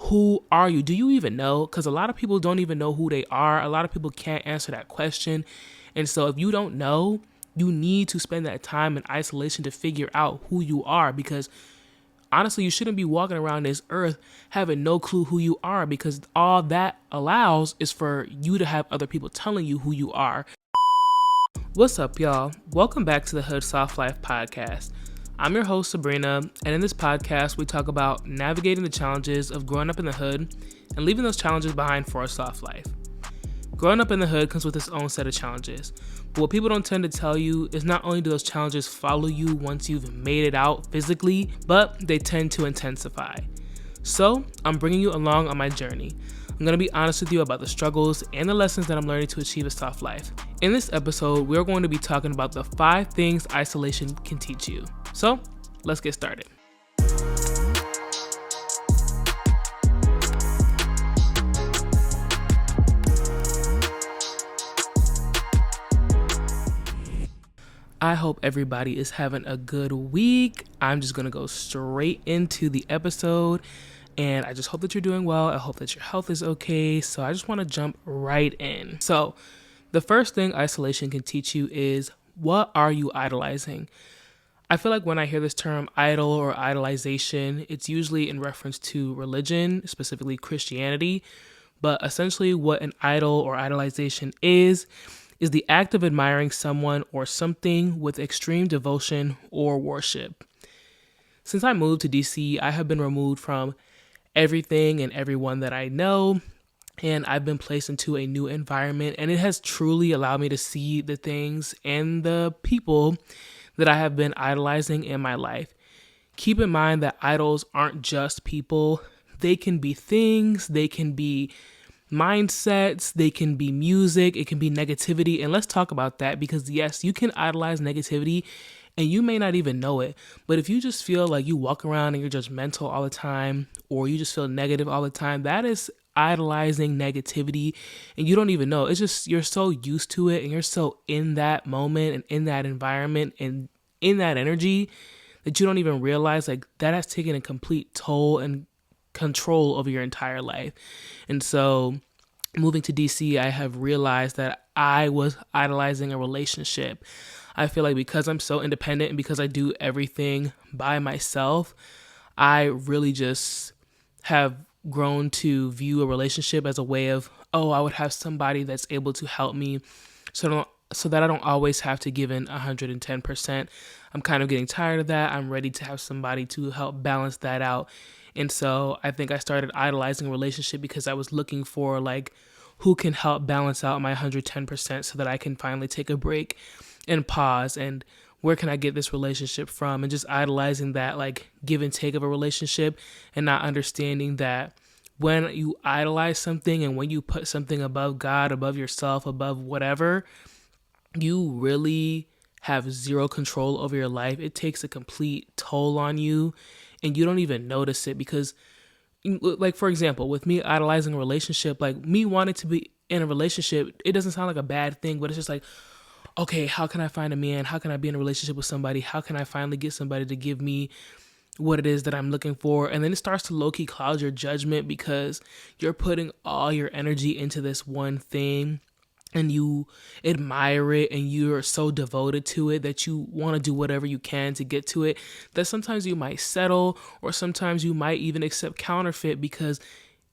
who are you? Do you even know? Because a lot of people don't even know who they are. A lot of people can't answer that question. And so if you don't know, you need to spend that time in isolation to figure out who you are, because honestly, you shouldn't be walking around this earth having no clue who you are, because all that allows is for you to have other people telling you who you are. What's up, y'all? Welcome back to the Hood Soft Life podcast. I'm your host, Sabrina, and in this podcast, we talk about navigating the challenges of growing up in the hood and leaving those challenges behind for a soft life. Growing up in the hood comes with its own set of challenges, but what people don't tend to tell you is not only do those challenges follow you once you've made it out physically, but they tend to intensify. So, I'm bringing you along on my journey. I'm going to be honest with you about the struggles and the lessons that I'm learning to achieve a soft life. In this episode, we're going to be talking about the 5 things isolation can teach you. So, let's get started. I hope everybody is having a good week. I'm just going to go straight into the episode. And I just hope that you're doing well. I hope that your health is okay. So I just want to jump right in. So the first thing isolation can teach you is, what are you idolizing? I feel like when I hear this term idol or idolization, it's usually in reference to religion, specifically Christianity. But essentially what an idol or idolization is the act of admiring someone or something with extreme devotion or worship. Since I moved to DC, I have been removed from everything and everyone that I know, and I've been placed into a new environment, and it has truly allowed me to see the things and the people that I have been idolizing in my life. Keep in mind that idols aren't just people. They can be things, they can be mindsets, they can be music, it can be negativity. And let's talk about that, because yes, you can idolize negativity and you may not even know it. But if you just feel like you walk around and you're judgmental all the time, or you just feel negative all the time, that is idolizing negativity and you don't even know. It's just, you're so used to it and you're so in that moment and in that environment and in that energy that you don't even realize like that has taken a complete toll and control over your entire life. And so moving to DC, I have realized that I was idolizing a relationship. I feel like because I'm so independent and because I do everything by myself, I really just have grown to view a relationship as a way of, oh, I would have somebody that's able to help me so that I don't always have to give in 110%. I'm kind of getting tired of that. I'm ready to have somebody to help balance that out. And so I think I started idolizing a relationship because I was looking for like who can help balance out my 110% so that I can finally take a break and pause, and where can I get this relationship from, and just idolizing that like give and take of a relationship, and not understanding that when you idolize something and when you put something above God, above yourself, above whatever, you really have zero control over your life. It takes a complete toll on you and you don't even notice it, because like, for example, with me idolizing a relationship, like me wanting to be in a relationship, it doesn't sound like a bad thing, but it's just like, okay, how can I find a man? How can I be in a relationship with somebody? How can I finally get somebody to give me what it is that I'm looking for? And then it starts to low-key cloud your judgment because you're putting all your energy into this one thing and you admire it and you're so devoted to it that you want to do whatever you can to get to it, that sometimes you might settle, or sometimes you might even accept counterfeit because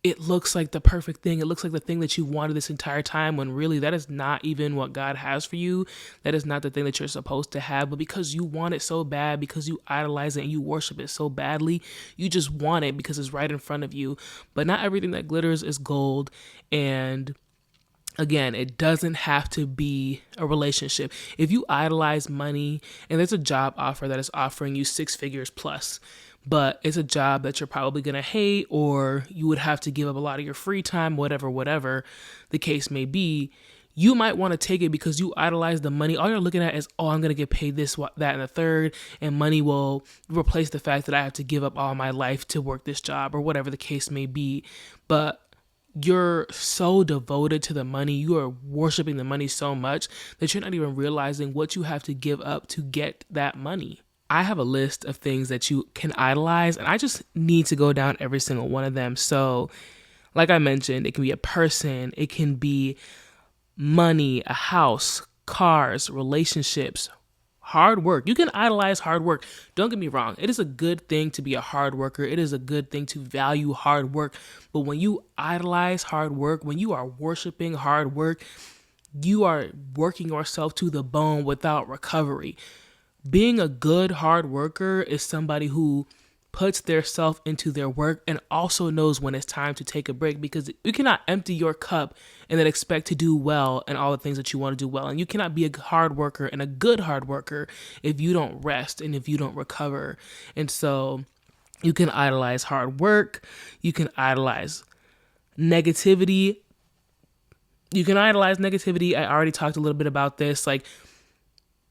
it looks like the perfect thing. It looks like the thing that you wanted this entire time, when really that is not even what God has for you. That is not the thing that you're supposed to have. But because you want it so bad, because you idolize it and you worship it so badly, you just want it because it's right in front of you. But not everything that glitters is gold. And again, it doesn't have to be a relationship. If you idolize money and there's a job offer that is offering you 6 figures plus, but it's a job that you're probably going to hate, or you would have to give up a lot of your free time, whatever the case may be, you might want to take it because you idolize the money. All you're looking at is, oh, I'm going to get paid this, that, and the third, and money will replace the fact that I have to give up all my life to work this job, or whatever the case may be. But you're so devoted to the money, you are worshiping the money so much that you're not even realizing what you have to give up to get that money. I have a list of things that you can idolize, and I just need to go down every single one of them. So, like I mentioned, it can be a person, it can be money, a house, cars, relationships, hard work. You can idolize hard work. Don't get me wrong. It is a good thing to be a hard worker. It is a good thing to value hard work. But when you idolize hard work, when you are worshiping hard work, you are working yourself to the bone without recovery. Being a good hard worker is somebody who puts their self into their work and also knows when it's time to take a break, because you cannot empty your cup and then expect to do well and all the things that you want to do well. And you cannot be a hard worker and a good hard worker if you don't rest and if you don't recover. And so you can idolize hard work. You can idolize negativity. I already talked a little bit about this, like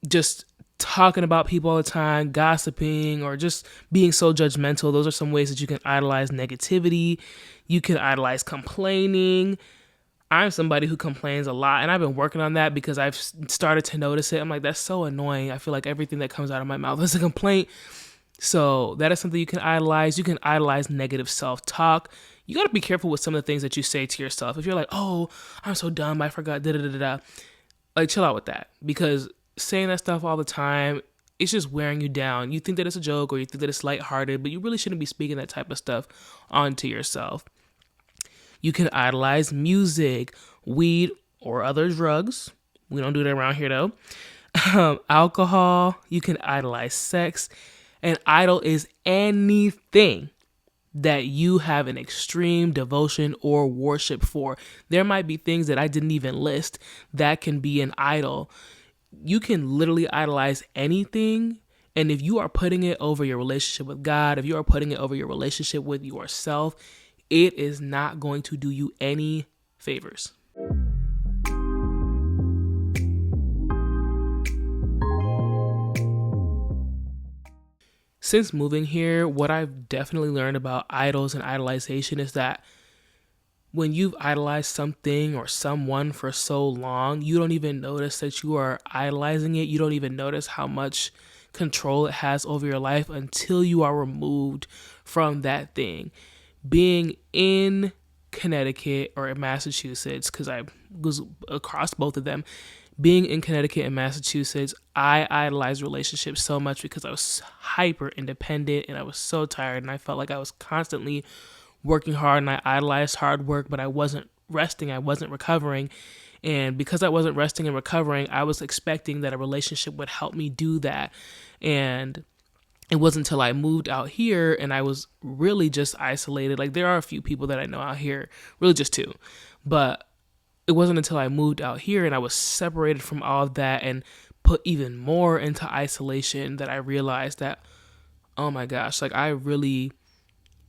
just talking about people all the time, gossiping, or just being so judgmental. Those are some ways that you can idolize negativity. You can idolize complaining. I'm somebody who complains a lot, and I've been working on that because I've started to notice it. I'm like, that's so annoying. I feel like everything that comes out of my mouth is a complaint. So that is something you can idolize. You can idolize negative self-talk. You got to be careful with some of the things that you say to yourself. If you're like, oh, I'm so dumb, I forgot, da-da-da-da-da. Like, chill out with that, because saying that stuff all the time, it's just wearing you down. You think that it's a joke or you think that it's lighthearted, but you really shouldn't be speaking that type of stuff onto yourself. You can idolize music, weed, or other drugs. We don't do that around here though. Alcohol. You can idolize sex. An idol is anything that you have an extreme devotion or worship for. There might be things that I didn't even list that can be an idol. You can literally idolize anything. And if you are putting it over your relationship with God, if you are putting it over your relationship with yourself, it is not going to do you any favors. Since moving here, what I've definitely learned about idols and idolization is that when you've idolized something or someone for so long, you don't even notice that you are idolizing it. You don't even notice how much control it has over your life until you are removed from that thing. Being in Connecticut or in Massachusetts, because I was across both of them, being in Connecticut and Massachusetts, I idolized relationships so much because I was hyper independent and I was so tired, and I felt like I was constantly working hard, and I idolized hard work, but I wasn't resting, I wasn't recovering. And because I wasn't resting and recovering, I was expecting that a relationship would help me do that. And it wasn't until I moved out here and I was really just isolated. Like, there are a few people that I know out here, really just two. But it wasn't until I moved out here and I was separated from all of that and put even more into isolation that I realized that, oh my gosh, like, I really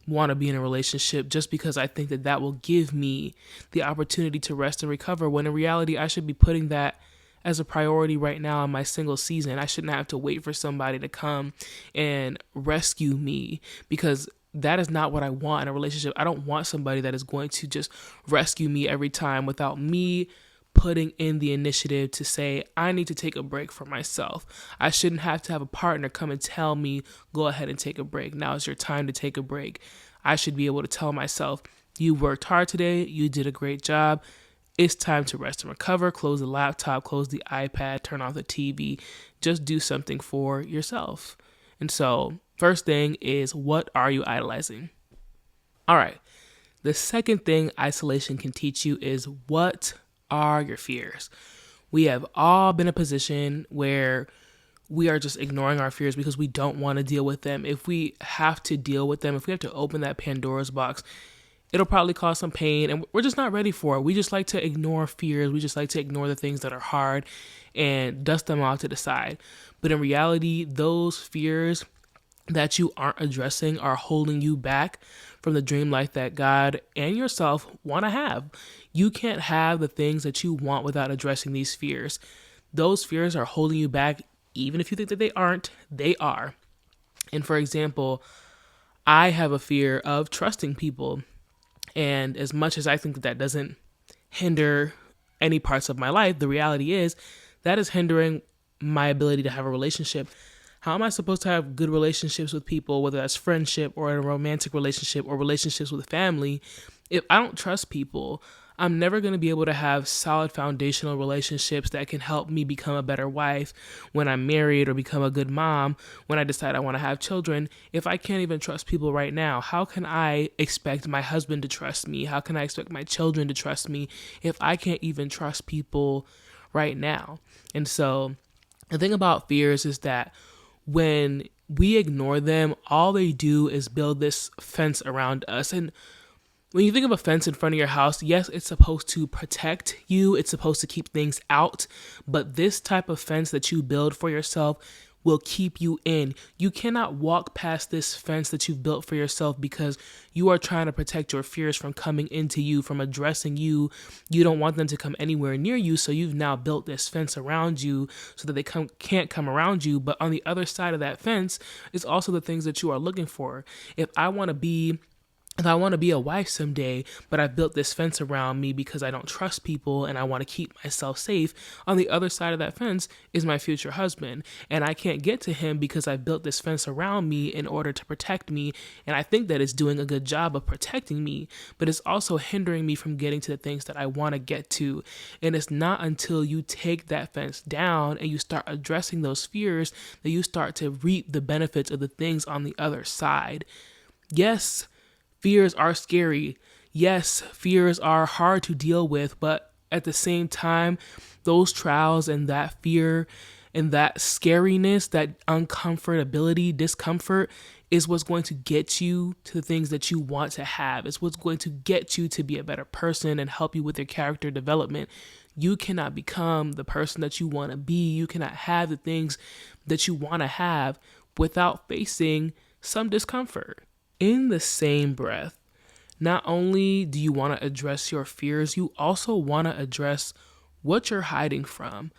want to be in a relationship just because I think that that will give me the opportunity to rest and recover, when in reality I should be putting that as a priority right now in my single season. I shouldn't have to wait for somebody to come and rescue me, because that is not what I want in a relationship. I don't want somebody that is going to just rescue me every time without me putting in the initiative to say, I need to take a break for myself. I shouldn't have to have a partner come and tell me, go ahead and take a break. Now is your time to take a break. I should be able to tell myself, you worked hard today. You did a great job. It's time to rest and recover. Close the laptop, close the iPad, turn off the TV. Just do something for yourself. And so, first thing is, what are you idolizing? All right. The second thing isolation can teach you is, what are your fears? We have all been in a position where we are just ignoring our fears because we don't want to deal with them. If we have to deal with them, if we have to open that Pandora's box, it'll probably cause some pain, and we're just not ready for it. We just like to ignore fears. We just like to ignore the things that are hard and dust them off to the side. But in reality, those fears that you aren't addressing are holding you back from the dream life that God and yourself want to have. You can't have the things that you want without addressing these fears. Those fears are holding you back, even if you think that they aren't, they are. And for example, I have a fear of trusting people. And as much as I think that that doesn't hinder any parts of my life, the reality is that is hindering my ability to have a relationship. How am I supposed to have good relationships with people, whether that's friendship or a romantic relationship or relationships with family, if I don't trust people? I'm never going to be able to have solid foundational relationships that can help me become a better wife when I'm married, or become a good mom when I decide I want to have children. If I can't even trust people right now, how can I expect my husband to trust me? How can I expect my children to trust me if I can't even trust people right now? And so the thing about fears is that when we ignore them, all they do is build this fence around us. And when you think of a fence in front of your house, yes, it's supposed to protect you. It's supposed to keep things out. But this type of fence that you build for yourself will keep you in. You cannot walk past this fence that you've built for yourself because you are trying to protect your fears from coming into you, from addressing you. You don't want them to come anywhere near you. So you've now built this fence around you so that they can't come around you. But on the other side of that fence is also the things that you are looking for. If I want to be a wife someday, but I've built this fence around me because I don't trust people and I want to keep myself safe, on the other side of that fence is my future husband. And I can't get to him because I've built this fence around me in order to protect me. And I think that it's doing a good job of protecting me, but it's also hindering me from getting to the things that I want to get to. And it's not until you take that fence down and you start addressing those fears that you start to reap the benefits of the things on the other side. Yes, fears are scary. Yes, fears are hard to deal with, but at the same time, those trials and that fear and that scariness, that uncomfortability, discomfort is what's going to get you to the things that you want to have. It's what's going to get you to be a better person and help you with your character development. You cannot become the person that you want to be. You cannot have the things that you want to have without facing some discomfort. In the same breath, not only do you want to address your fears, you also want to address what you're hiding from.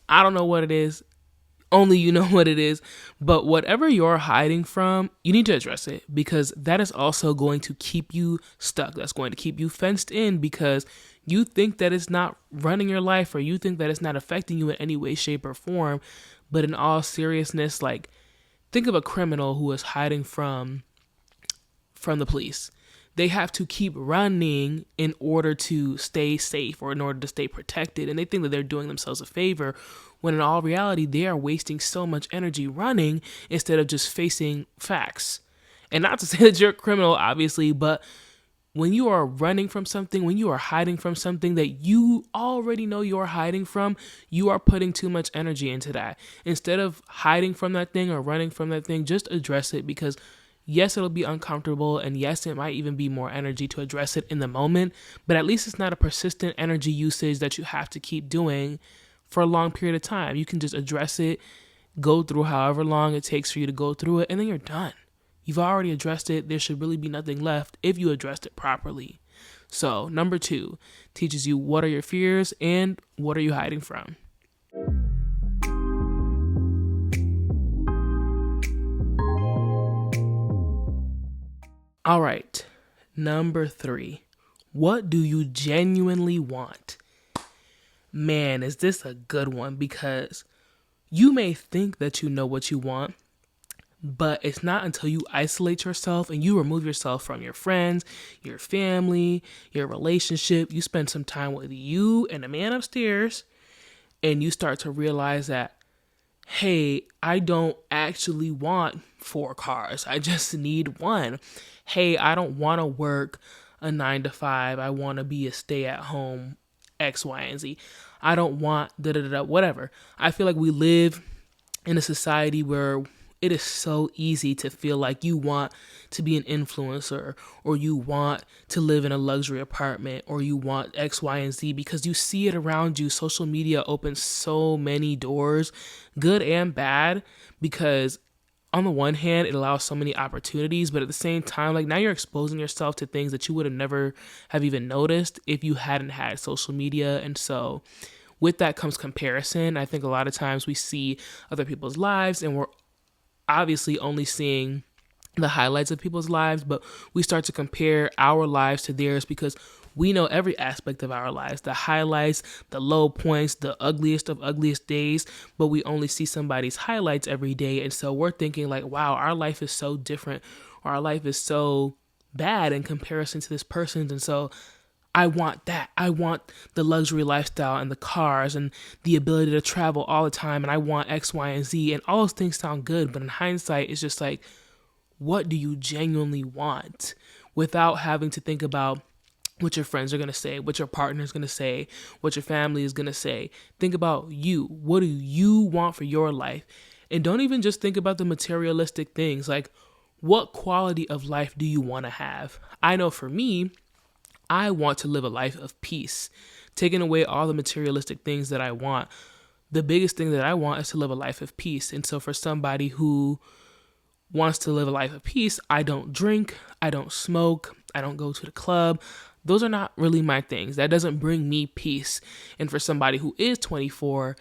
I don't know what it is. Only you know what it is. But whatever you're hiding from, you need to address it, because that is also going to keep you stuck. That's going to keep you fenced in because you think that it's not running your life, or you think that it's not affecting you in any way, shape, or form. But in all seriousness, like, think of a criminal who is hiding from the police. They have to keep running in order to stay safe or in order to stay protected. And they think that they're doing themselves a favor, when in all reality, they are wasting so much energy running instead of just facing facts. And not to say that you're a criminal, obviously, but when you are running from something, when you are hiding from something that you already know you're hiding from, you are putting too much energy into that. Instead of hiding from that thing or running from that thing, just address it, because yes, it'll be uncomfortable, and yes, it might even be more energy to address it in the moment, but at least it's not a persistent energy usage that you have to keep doing for a long period of time. You can just address it, go through however long it takes for you to go through it, and then you're done. You've already addressed it. There should really be nothing left if you addressed it properly. So, number 2 teaches you what are your fears and what are you hiding from. All right, number 3. What do you genuinely want? Man, is this a good one, because you may think that you know what you want, but it's not until you isolate yourself and you remove yourself from your friends, your family, your relationship, you spend some time with you and the man upstairs, and you start to realize that, hey, I don't actually want 4 cars. I just need one. Hey, I don't want to work a 9 to 5. I want to be a stay-at-home X, Y, and Z. I don't want whatever. I feel like we live in a society where it is so easy to feel like you want to be an influencer, or you want to live in a luxury apartment, or you want X, Y, and Z, because you see it around you. Social media opens so many doors, good and bad, because on the one hand, it allows so many opportunities, but at the same time, like, now you're exposing yourself to things that you would have never have even noticed if you hadn't had social media. And so with that comes comparison. I think a lot of times we see other people's lives and we're obviously only seeing the highlights of people's lives, but we start to compare our lives to theirs because We know every aspect of our lives, the highlights, the low points, the ugliest of ugliest days, but we only see somebody's highlights every day. And so we're thinking like, wow, our life is so different, or our life is so bad in comparison to this person's. And so I want that. I want the luxury lifestyle and the cars and the ability to travel all the time. And I want X, Y, and Z. And all those things sound good. But in hindsight, it's just like, what do you genuinely want without having to think about what your friends are going to say, what your partner is going to say, what your family is going to say. Think about you. What do you want for your life? And don't even just think about the materialistic things. Like, what quality of life do you want to have? I know for me, I want to live a life of peace, taking away all the materialistic things that I want. The biggest thing that I want is to live a life of peace. And so for somebody who wants to live a life of peace, I don't drink, I don't smoke, I don't go to the club. Those are not really my things. That doesn't bring me peace. And for somebody who is 24,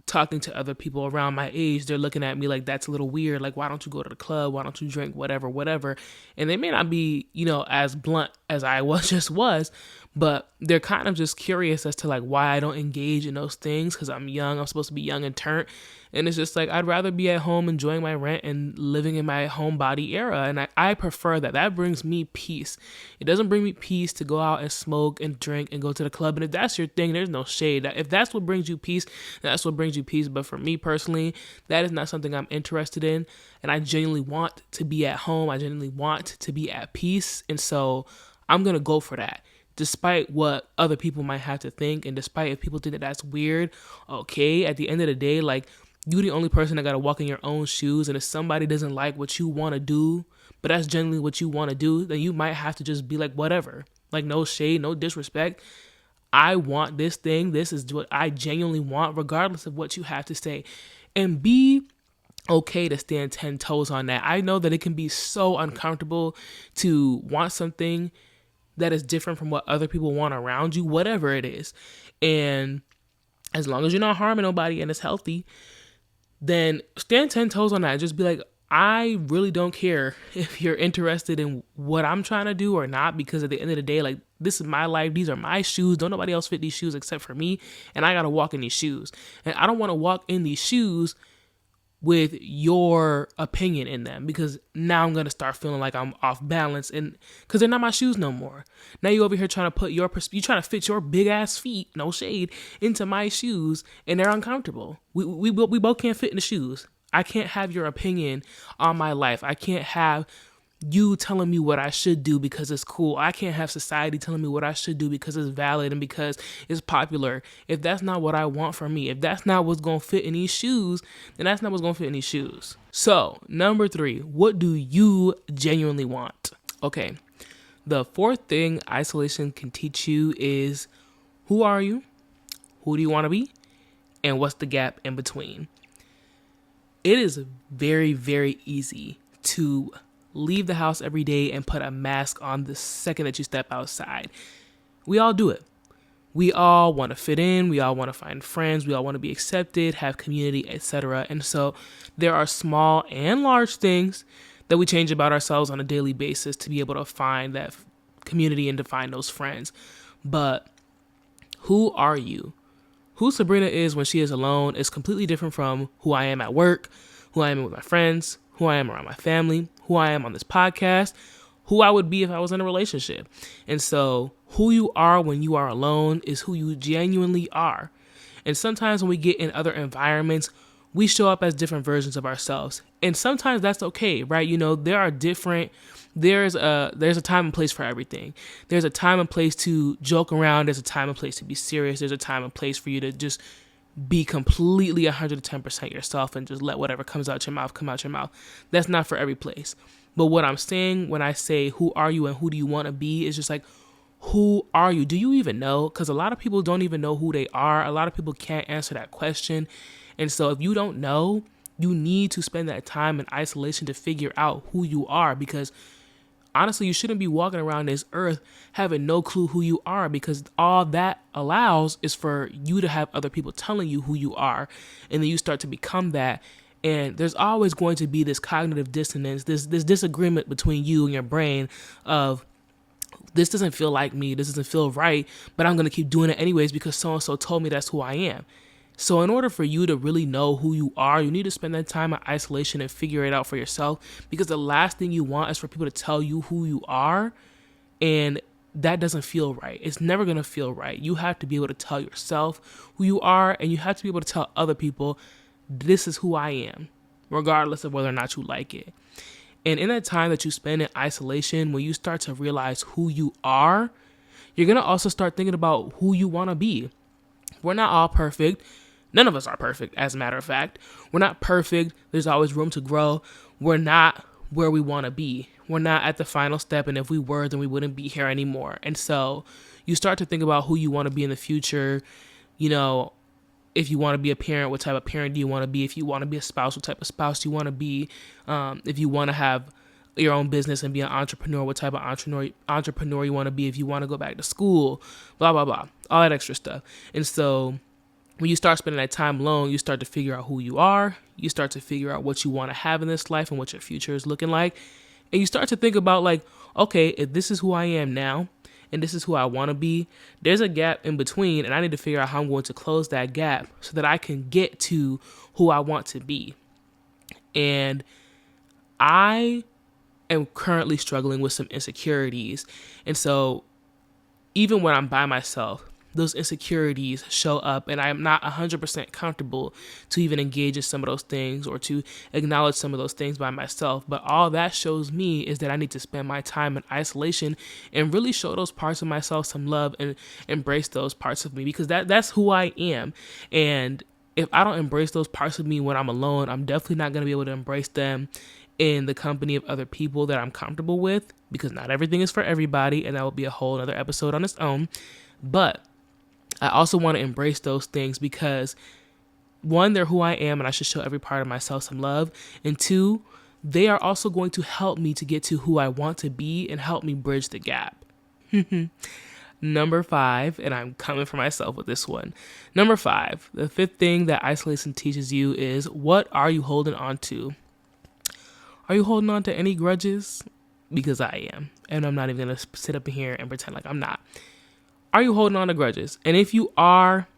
talking to other people around my age, they're looking at me like that's a little weird. Like, why don't you go to the club? Why don't you drink? Whatever. And they may not be, as blunt as I was, but they're kind of just curious as to like why I don't engage in those things, because I'm young. I'm supposed to be young and turnt. And it's just like, I'd rather be at home enjoying my rent and living in my homebody era. And I prefer that. That brings me peace. It doesn't bring me peace to go out and smoke and drink and go to the club. And if that's your thing, there's no shade. If that's what brings you peace, that's what brings you peace. But for me personally, that is not something I'm interested in. And I genuinely want to be at home. I genuinely want to be at peace. And so I'm going to go for that. Despite what other people might have to think, and despite if people think that that's weird, okay, at the end of the day, like, you're the only person that got to walk in your own shoes. And if somebody doesn't like what you want to do, but that's generally what you want to do, then you might have to just be like, whatever. Like, no shade, no disrespect. I want this thing. This is what I genuinely want, regardless of what you have to say. And be okay to stand 10 toes on that. I know that it can be so uncomfortable to want something that is different from what other people want around you, whatever it is. And as long as you're not harming nobody and it's healthy, then stand 10 toes on that. Just be like, I really don't care if you're interested in what I'm trying to do or not, because at the end of the day, like, this is my life. These are my shoes. Don't nobody else fit these shoes except for me. And I got to walk in these shoes. And I don't want to walk in these shoes with your opinion in them, because now I'm going to start feeling like I'm off balance, and because they're not my shoes no more. Now you over here trying to put you trying to fit your big ass feet, no shade, into my shoes, and they're uncomfortable. We both can't fit in the shoes. I can't have your opinion on my life. I can't have you telling me what I should do because it's cool. I can't have society telling me what I should do because it's valid and because it's popular. If that's not what I want for me, if that's not what's going to fit in these shoes, then that's not what's going to fit in these shoes. So, number 3, what do you genuinely want? Okay, the fourth thing isolation can teach you is, who are you? Who do you want to be? And what's the gap in between? It is very, very easy to leave the house every day and put a mask on the second that you step outside. We all do it. We all want to fit in. We all want to find friends. We all want to be accepted, have community, etc. And so there are small and large things that we change about ourselves on a daily basis to be able to find that community and to find those friends. But who are you? Who Sabrina is when she is alone is completely different from who I am at work, who I am with my friends, who I am around my family, who I am on this podcast, who I would be if I was in a relationship. And so who you are when you are alone is who you genuinely are. And sometimes when we get in other environments, we show up as different versions of ourselves. And sometimes that's okay, right? There's a time and place for everything. There's a time and place to joke around. There's a time and place to be serious. There's a time and place for you to just be completely 110% yourself and just let whatever comes out your mouth come out your mouth. That's not for every place. But what I'm saying when I say who are you and who do you want to be is just like, who are you? Do you even know? Because a lot of people don't even know who they are. A lot of people can't answer that question. And so if you don't know, you need to spend that time in isolation to figure out who you are, because honestly, you shouldn't be walking around this earth having no clue who you are, because all that allows is for you to have other people telling you who you are. And then you start to become that. And there's always going to be this cognitive dissonance, this disagreement between you and your brain of this doesn't feel like me. This doesn't feel right, but I'm going to keep doing it anyways because so-and-so told me that's who I am. So in order for you to really know who you are, you need to spend that time in isolation and figure it out for yourself, because the last thing you want is for people to tell you who you are, and that doesn't feel right. It's never going to feel right. You have to be able to tell yourself who you are, and you have to be able to tell other people, this is who I am, regardless of whether or not you like it. And in that time that you spend in isolation, when you start to realize who you are, you're going to also start thinking about who you want to be. We're not all perfect. None of us are perfect, as a matter of fact. We're not perfect. There's always room to grow. We're not where we want to be. We're not at the final step, and if we were, then we wouldn't be here anymore. And so you start to think about who you want to be in the future. You know, if you want to be a parent, what type of parent do you want to be? If you want to be a spouse, what type of spouse do you want to be? If you want to have your own business and be an entrepreneur, what type of entrepreneur you want to be? If you want to go back to school, blah, blah, blah, all that extra stuff. And so when you start spending that time alone, you start to figure out who you are. You start to figure out what you want to have in this life and what your future is looking like. And you start to think about like, okay, if this is who I am now, and this is who I want to be, there's a gap in between, and I need to figure out how I'm going to close that gap so that I can get to who I want to be. And I am currently struggling with some insecurities. And so even when I'm by myself, those insecurities show up, and I am not 100% comfortable to even engage in some of those things or to acknowledge some of those things by myself. But all that shows me is that I need to spend my time in isolation and really show those parts of myself some love and embrace those parts of me, because that's who I am. And if I don't embrace those parts of me when I'm alone, I'm definitely not going to be able to embrace them in the company of other people that I'm comfortable with, because not everything is for everybody, and that will be a whole other episode on its own. But I also want to embrace those things because, one, they're who I am, and I should show every part of myself some love. And two, they are also going to help me to get to who I want to be and help me bridge the gap. Number 5, and I'm coming for myself with this one. Number 5, the 5th thing that isolation teaches you is, what are you holding on to? Are you holding on to any grudges? Because I am, and I'm not even going to sit up here and pretend like I'm not. Are you holding on to grudges? And if you are,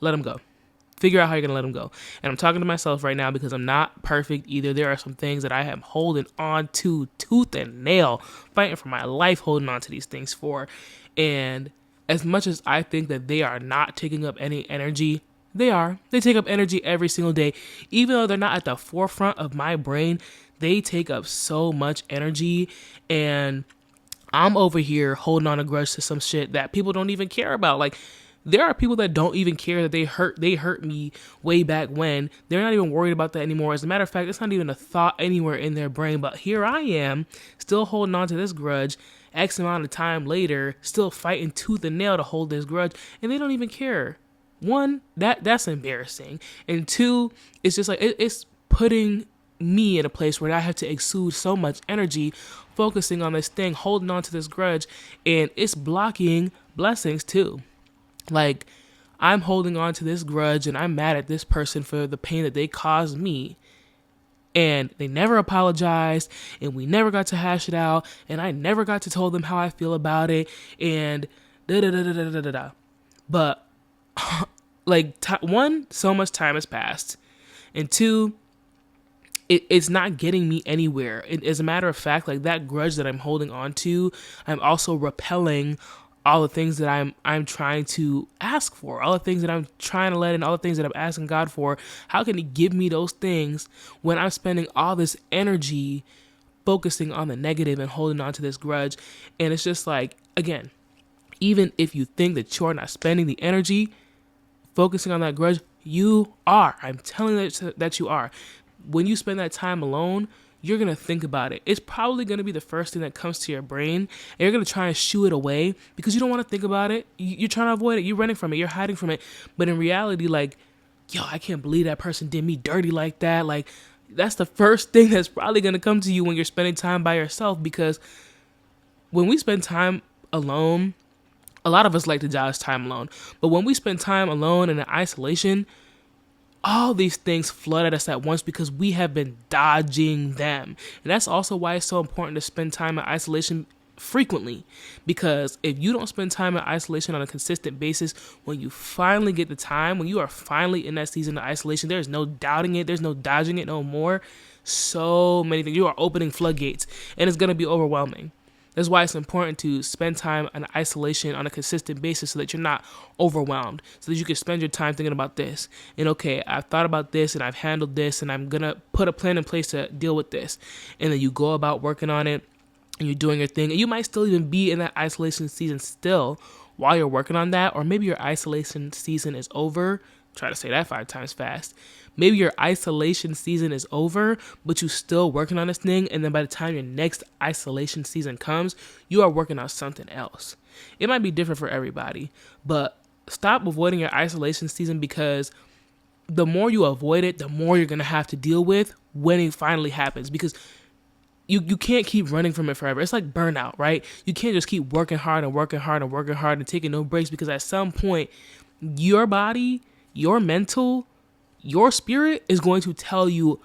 let them go. Figure out how you're going to let them go. And I'm talking to myself right now because I'm not perfect either. There are some things that I am holding on to tooth and nail, fighting for my life, holding on to these things for. And as much as I think that they are not taking up any energy, they are. They take up energy every single day. Even though they're not at the forefront of my brain, they take up so much energy. And I'm over here holding on a grudge to some shit that people don't even care about. Like, there are people that don't even care that they hurt me way back when. They're not even worried about that anymore. As a matter of fact, it's not even a thought anywhere in their brain. But here I am, still holding on to this grudge, X amount of time later, still fighting tooth and nail to hold this grudge, and they don't even care. One, that's embarrassing. And two, it's just like, it's putting me in a place where I have to exude so much energy focusing on this thing, holding on to this grudge, and it's blocking blessings too. Like, I'm holding on to this grudge and I'm mad at this person for the pain that they caused me, and they never apologized, and we never got to hash it out, and I never got to tell them how I feel about it, and da-da-da-da-da-da-da. But like, one, so much time has passed, and two, it's not getting me anywhere. As a matter of fact, like, that grudge that I'm holding on to, I'm also repelling all the things that I'm trying to ask for, all the things that I'm trying to let in, all the things that I'm asking God for. How can He give me those things when I'm spending all this energy focusing on the negative and holding on to this grudge? And it's just like, again, even if you think that you're not spending the energy focusing on that grudge, you are. I'm telling you that you are. When you spend that time alone, you're going to think about it. It's probably going to be the first thing that comes to your brain, and you're going to try and shoo it away because you don't want to think about it. You're trying to avoid it. You're running from it. You're hiding from it. But in reality, like, yo, I can't believe that person did me dirty like that. Like, that's the first thing that's probably going to come to you when you're spending time by yourself, because when we spend time alone, a lot of us like to dodge time alone. But when we spend time alone and in isolation, all these things flood at us at once because we have been dodging them. And that's also why it's so important to spend time in isolation frequently, because if you don't spend time in isolation on a consistent basis, when you finally get the time, when you are finally in that season of isolation, there's no doubting it, there's no dodging it no more. So many things, you are opening floodgates, and it's going to be overwhelming. That's why it's important to spend time in isolation on a consistent basis so that you're not overwhelmed, so that you can spend your time thinking about this. And okay, I've thought about this and I've handled this and I'm going to put a plan in place to deal with this. And then you go about working on it and you're doing your thing. And you might still even be in that isolation season still while you're working on that. Or maybe your isolation season is over. Try to say that 5 times fast. Maybe your isolation season is over, but you're still working on this thing. And then by the time your next isolation season comes, you are working on something else. It might be different for everybody, but stop avoiding your isolation season, because the more you avoid it, the more you're going to have to deal with when it finally happens, because you can't keep running from it forever. It's like burnout, right? You can't just keep working hard and working hard and working hard and taking no breaks, because at some point, your body, your mental, your spirit is going to tell you,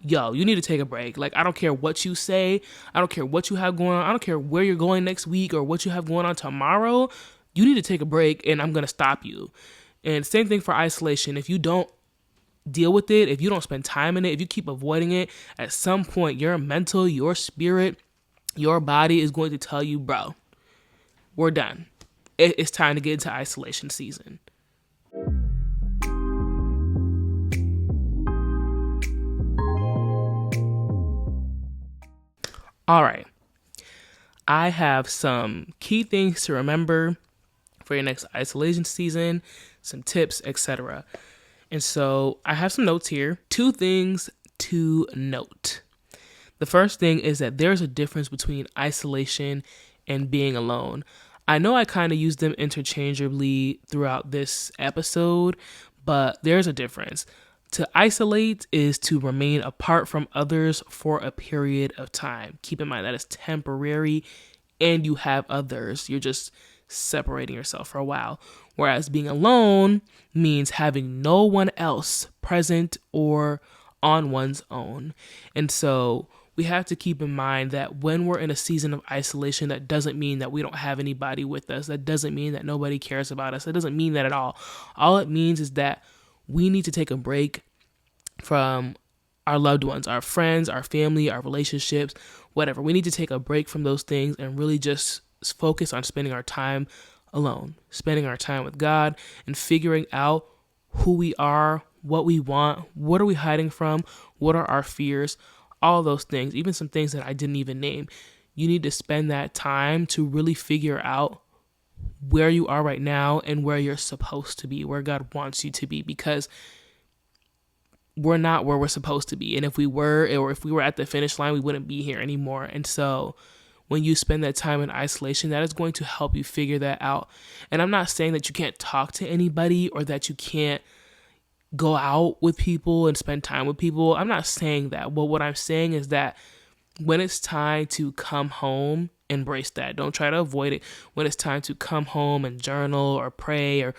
yo, you need to take a break. Like, I don't care what you say. I don't care what you have going on. I don't care where you're going next week or what you have going on tomorrow. You need to take a break, and I'm going to stop you. And same thing for isolation. If you don't deal with it, if you don't spend time in it, if you keep avoiding it, at some point, your mental, your spirit, your body is going to tell you, bro, we're done. It's time to get into isolation season. All right, I have some key things to remember for your next isolation season, some tips, etc. And so I have some notes here. 2 things to note. The first thing is that there's a difference between isolation and being alone. I know I kind of use them interchangeably throughout this episode, but there's a difference. To isolate is to remain apart from others for a period of time. Keep in mind that is temporary and you have others. You're just separating yourself for a while. Whereas being alone means having no one else present or on one's own. And so we have to keep in mind that when we're in a season of isolation, that doesn't mean that we don't have anybody with us. That doesn't mean that nobody cares about us. That doesn't mean that at all. All it means is that we need to take a break from our loved ones, our friends, our family, our relationships, whatever. We need to take a break from those things and really just focus on spending our time alone, spending our time with God and figuring out who we are, what we want, what are we hiding from, what are our fears, all those things, even some things that I didn't even name. You need to spend that time to really figure out where you are right now and where you're supposed to be, where God wants you to be, because we're not where we're supposed to be. And if we were, or if we were at the finish line, we wouldn't be here anymore. And so when you spend that time in isolation, that is going to help you figure that out. And I'm not saying that you can't talk to anybody or that you can't go out with people and spend time with people. I'm not saying that. But what I'm saying is that when it's time to come home, embrace that. Don't try to avoid it. When it's time to come home and journal or pray or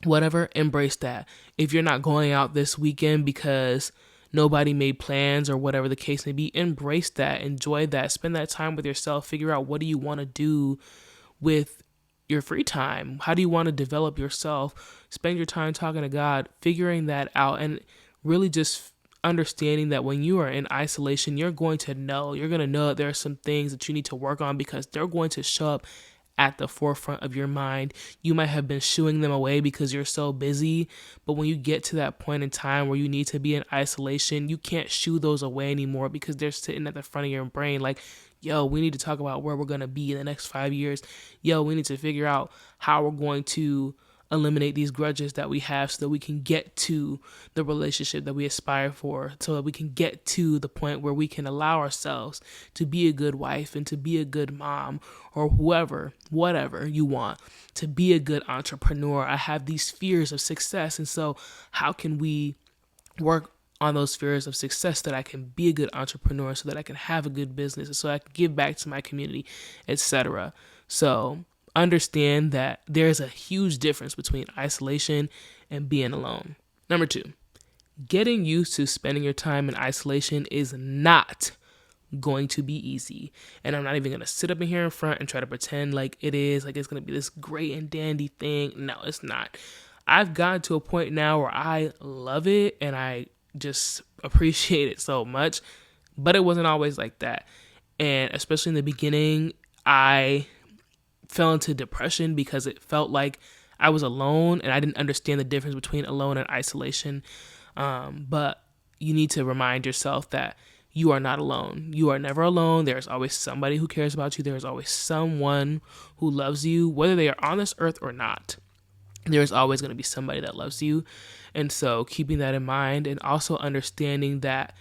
whatever, embrace that. If you're not going out this weekend because nobody made plans or whatever the case may be, embrace that, enjoy that, spend that time with yourself, figure out what do you want to do with your free time? How do you want to develop yourself? Spend your time talking to God, figuring that out, and really just understanding that when you are in isolation, you're going to know that there are some things that you need to work on because they're going to show up at the forefront of your mind. You might have been shooing them away because you're so busy, but when you get to that point in time where you need to be in isolation, you can't shoo those away anymore because they're sitting at the front of your brain like, yo, we need to talk about where we're going to be in the next 5 years. Yo, we need to figure out how we're going to eliminate these grudges that we have so that we can get to the relationship that we aspire for, so that we can get to the point where we can allow ourselves to be a good wife and to be a good mom or whatever you want, to be a good entrepreneur. I have these fears of success. And so how can we work on those fears of success so that I can be a good entrepreneur, so that I can have a good business, and so I can give back to my community, etc. So understand that there's a huge difference between isolation and being alone. Number 2, getting used to spending your time in isolation is not going to be easy. And I'm not even going to sit up in here in front and try to pretend like it is, like it's going to be this great and dandy thing. No, it's not. I've gotten to a point now where I love it and I just appreciate it so much, but it wasn't always like that. And especially in the beginning, I fell into depression because it felt like I was alone and I didn't understand the difference between alone and isolation. But you need to remind yourself that you are not alone. You are never alone. There's always somebody who cares about you. There's always someone who loves you, whether they are on this earth or not. There's always going to be somebody that loves you. And so keeping that in mind and also understanding that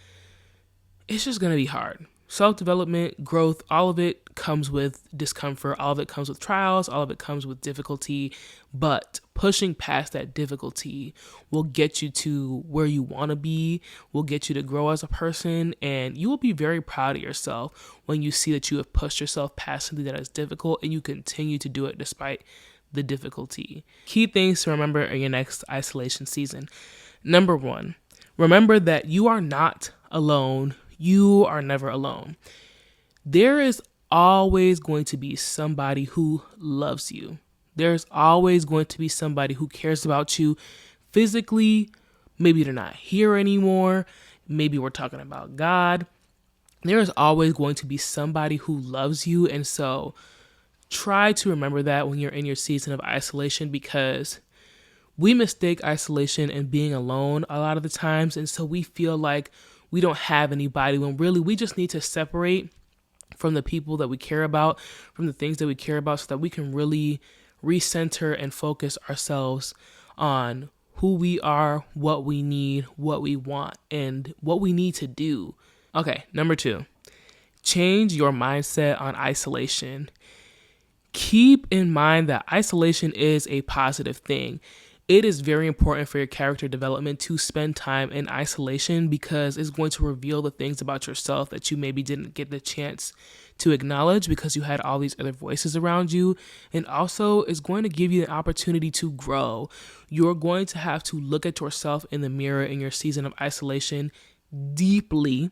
it's just going to be hard. Self-development, growth, all of it comes with discomfort. All of it comes with trials. All of it comes with difficulty. But pushing past that difficulty will get you to where you want to be, will get you to grow as a person, and you will be very proud of yourself when you see that you have pushed yourself past something that is difficult and you continue to do it despite the difficulty. Key things to remember in your next isolation season. Number 1, remember that you are not alone. You are never alone. There is always going to be somebody who loves you. There's always going to be somebody who cares about you physically. Maybe they're not here anymore. Maybe we're talking about God. There is always going to be somebody who loves you. And so try to remember that when you're in your season of isolation, because we mistake isolation and being alone a lot of the times. And so we feel like we don't have anybody when really we just need to separate from the people that we care about, from the things that we care about, so that we can really recenter and focus ourselves on who we are, what we need, what we want, and what we need to do. Okay, number 2, change your mindset on isolation. Keep in mind that isolation is a positive thing. It is very important for your character development to spend time in isolation because it's going to reveal the things about yourself that you maybe didn't get the chance to acknowledge because you had all these other voices around you. And also it's going to give you an opportunity to grow. You're going to have to look at yourself in the mirror in your season of isolation deeply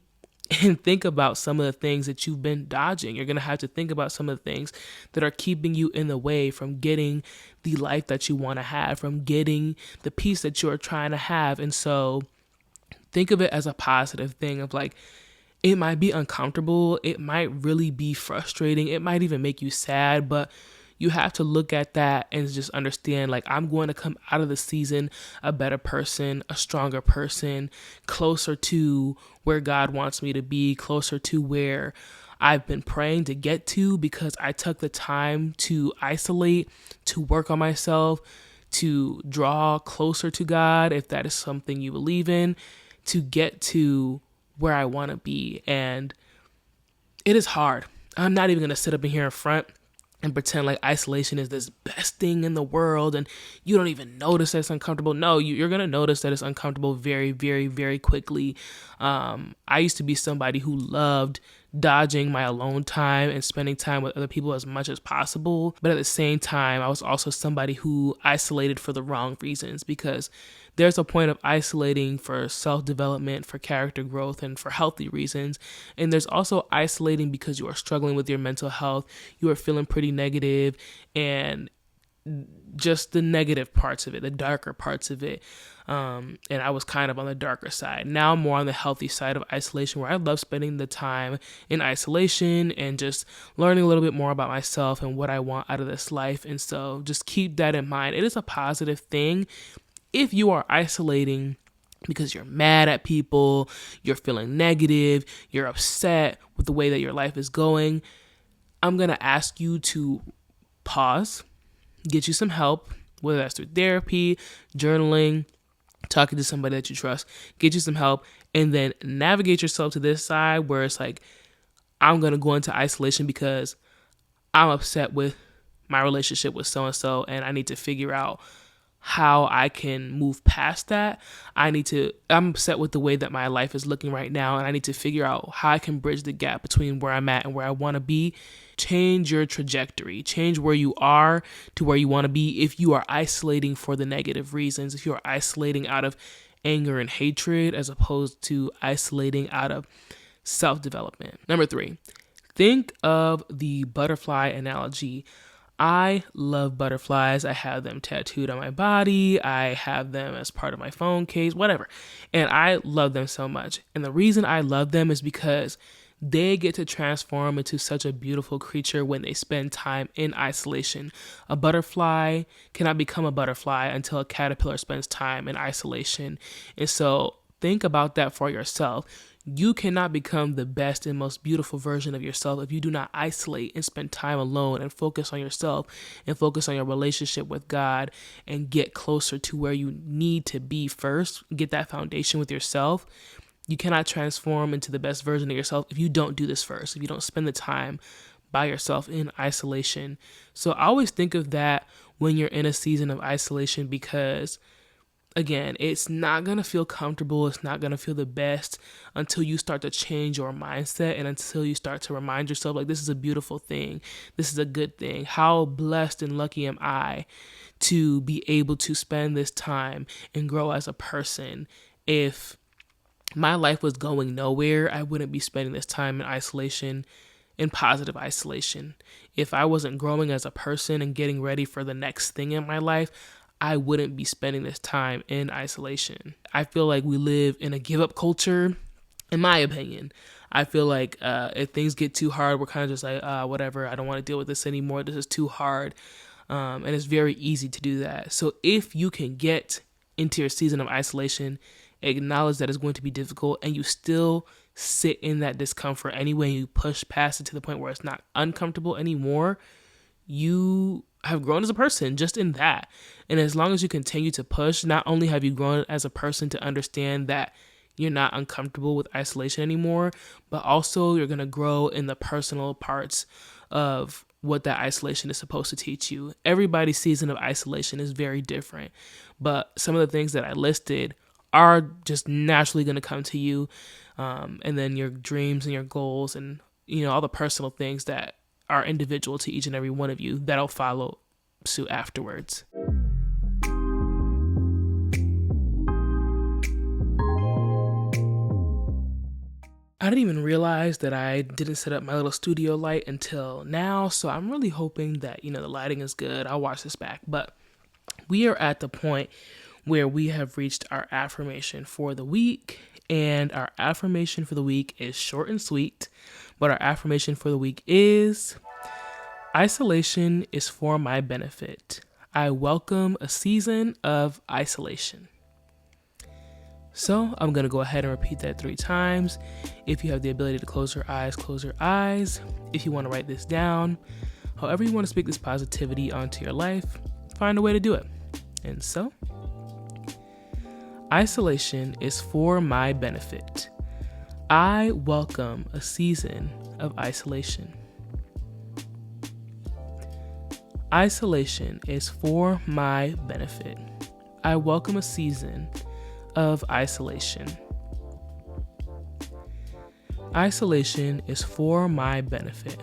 and think about some of the things that you've been dodging. You're going to have to think about some of the things that are keeping you in the way from getting the life that you want to have, from getting the peace that you're trying to have. And so think of it as a positive thing of like, it might be uncomfortable. It might really be frustrating. It might even make you sad, but you have to look at that and just understand, like, I'm going to come out of the season a better person, a stronger person, closer to where God wants me to be, closer to where I've been praying to get to, because I took the time to isolate, to work on myself, to draw closer to God, if that is something you believe in, to get to where I want to be. And it is hard. I'm not even going to sit up in here in front and pretend like isolation is this best thing in the world and you don't even notice that it's uncomfortable. No, you're going to notice that it's uncomfortable very, very, very quickly. I used to be somebody who loved dodging my alone time and spending time with other people as much as possible. But at the same time, I was also somebody who isolated for the wrong reasons, because there's a point of isolating for self-development, for character growth, and for healthy reasons. And there's also isolating because you are struggling with your mental health. You are feeling pretty negative, and just the negative parts of it, the darker parts of it. And I was kind of on the darker side. Now I'm more on the healthy side of isolation, where I love spending the time in isolation and just learning a little bit more about myself and what I want out of this life. And so just keep that in mind. It is a positive thing. If you are isolating because you're mad at people, you're feeling negative, you're upset with the way that your life is going, I'm going to ask you to pause, get you some help, whether that's through therapy, journaling, talking to somebody that you trust, get you some help, and then navigate yourself to this side where it's like, I'm going to go into isolation because I'm upset with my relationship with so-and-so, and I need to figure out how I can move past that. I'm upset with the way that my life is looking right now, and I need to figure out how I can bridge the gap between where I'm at and where I want to be. Change your trajectory, change where you are to where you want to be. If you are isolating for the negative reasons, if you are isolating out of anger and hatred, as opposed to isolating out of self-development. Number 3, think of the butterfly analogy. I love butterflies. I have them tattooed on my body. I have them as part of my phone case, whatever. And I love them so much. And the reason I love them is because they get to transform into such a beautiful creature when they spend time in isolation. A butterfly cannot become a butterfly until a caterpillar spends time in isolation. And so think about that for yourself. You cannot become the best and most beautiful version of yourself if you do not isolate and spend time alone and focus on yourself and focus on your relationship with God and get closer to where you need to be first. Get that foundation with yourself. You cannot transform into the best version of yourself if you don't do this first, if you don't spend the time by yourself in isolation. So I always think of that when you're in a season of isolation because, again, it's not going to feel comfortable. It's not going to feel the best until you start to change your mindset and until you start to remind yourself, like, this is a beautiful thing. This is a good thing. How blessed and lucky am I to be able to spend this time and grow as a person? If my life was going nowhere, I wouldn't be spending this time in isolation, in positive isolation. If I wasn't growing as a person and getting ready for the next thing in my life, I wouldn't be spending this time in isolation. I feel like we live in a give-up culture, in my opinion. I feel like if things get too hard, we're kind of just like, whatever, I don't want to deal with this anymore. This is too hard. And it's very easy to do that. So if you can get into your season of isolation, acknowledge that it's going to be difficult, and you still sit in that discomfort anyway, you push past it to the point where it's not uncomfortable anymore, you have grown as a person just in that. And as long as you continue to push, not only have you grown as a person to understand that you're not uncomfortable with isolation anymore, but also you're going to grow in the personal parts of what that isolation is supposed to teach you. Everybody's season of isolation is very different, but some of the things that I listed are just naturally going to come to you. And then your dreams and your goals and, all the personal things that are individual to each and every one of you, that'll follow suit afterwards. I didn't even realize that I didn't set up my little studio light until now. So I'm really hoping that, the lighting is good. I'll watch this back. But we are at the point where we have reached our affirmation for the week. And our affirmation for the week is short and sweet. But our affirmation for the week is: isolation is for my benefit. I welcome a season of isolation. So I'm going to go ahead and repeat that 3 times. If you have the ability to close your eyes, close your eyes. If you want to write this down, however you want to speak this positivity onto your life, find a way to do it. And so, isolation is for my benefit. I welcome a season of isolation. Isolation is for my benefit. I welcome a season of isolation. Isolation is for my benefit.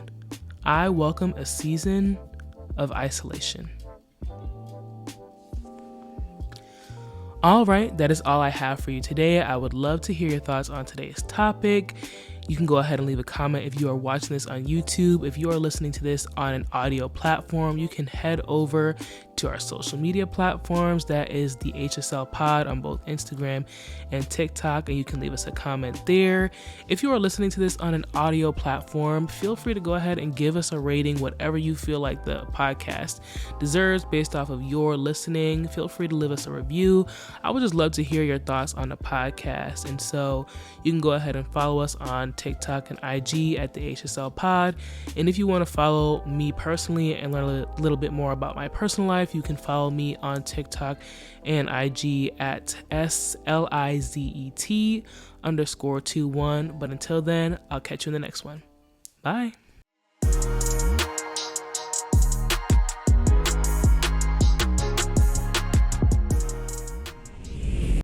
I welcome a season of isolation. All right, that is all I have for you today. I would love to hear your thoughts on today's topic. You can go ahead and leave a comment if you are watching this on YouTube. If you are listening to this on an audio platform, you can head over to our social media platforms. That is the HSL Pod on both Instagram and TikTok, and you can leave us a comment there. If you are listening to this on an audio platform, feel free to go ahead and give us a rating, whatever you feel like the podcast deserves based off of your listening. Feel free to leave us a review. I would just love to hear your thoughts on the podcast. And so you can go ahead and follow us on TikTok and IG at the HSL Pod. And if you want to follow me personally and learn a little bit more about my personal life, you can follow me on TikTok and IG at SLIZET_21. But until then, I'll catch you in the next one. Bye.